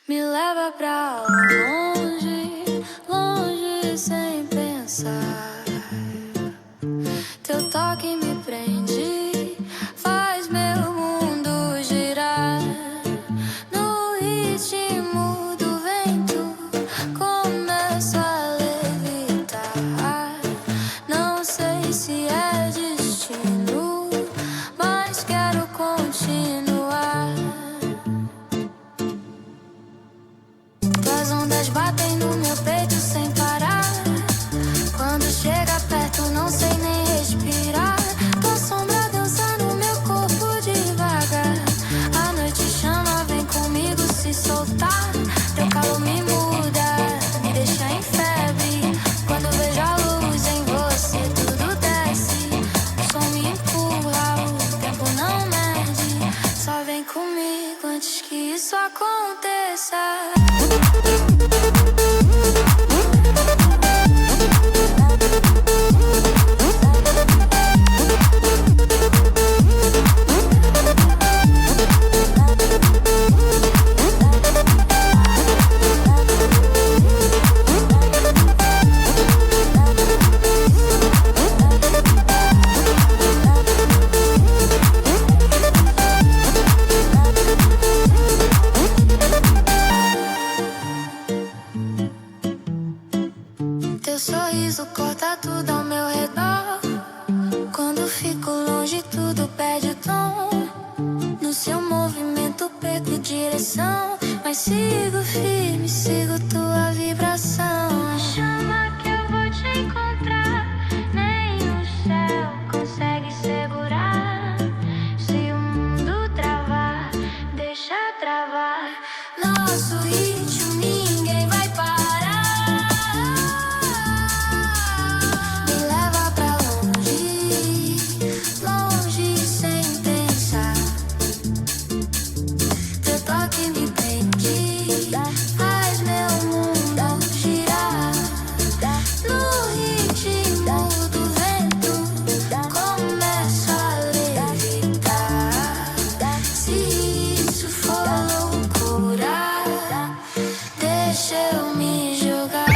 Me leva pra longe, longe sem pensar. Teu toque me prende, faz meu mundo girar. No ritmo do vento, começo a levitar. Não sei se é destino, mas quero continuar. Tuas ondas batem no meu peito sem parar. Quando chega perto não sei nem respirar. Tua sombra dança no meu corpo devagar. A noite chama, vem comigo se soltar. Teu calor me muda, me deixa em febre. Quando vejo a luz em você tudo desce. O som me empurra, o tempo não mede. Só vem comigo antes que isso aconteça. Teu sorriso corta tudo ao meu redor. Quando fico longe tudo perde o tom. No seu movimento perco direção, mas sigo firme, sigo tua vibração. Chama que eu vou te encontrar. Nem o céu consegue segurar. Se o mundo travar, deixa travar. Nosso ritmo ninguém vai parar. Me leva pra longe, longe sem pensar. Teu toque me prende, faz meu mundo girar. No ritmo do vento, começo a levitar. Se isso for loucura, deixa eu me jogar.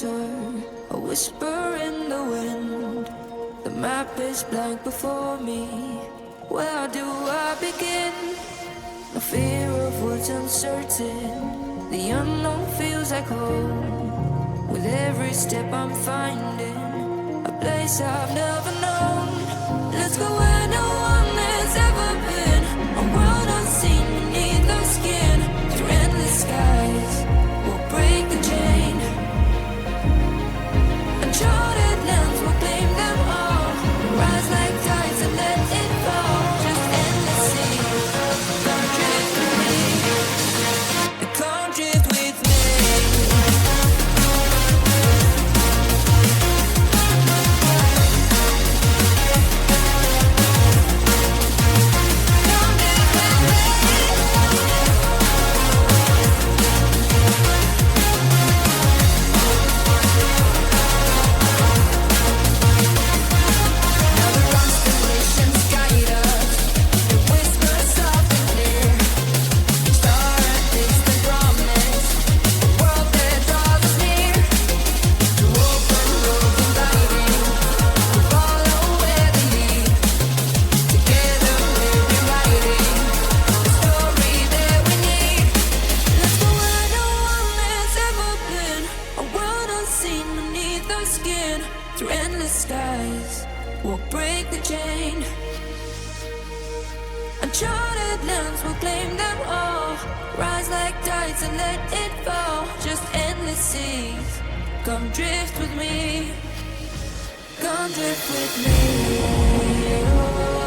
closer, a whisper in the wind. The map is blank before me. Where do I begin? No fear of what's uncertain. The unknown feels like home. With every step I'm finding a place I've never known. Let's go where no one has ever been. A world unseen beneath our skin. Through endless skies, we'll break the chain. Uncharted lands will claim them all. Rise like tides and let it fall. Just endless sea. Come drift with me. Come drift with me. Uncharted lands will claim them all. Rise like tides and let it fall. Just endless seas. Come drift with me. Come drift with me. Oh.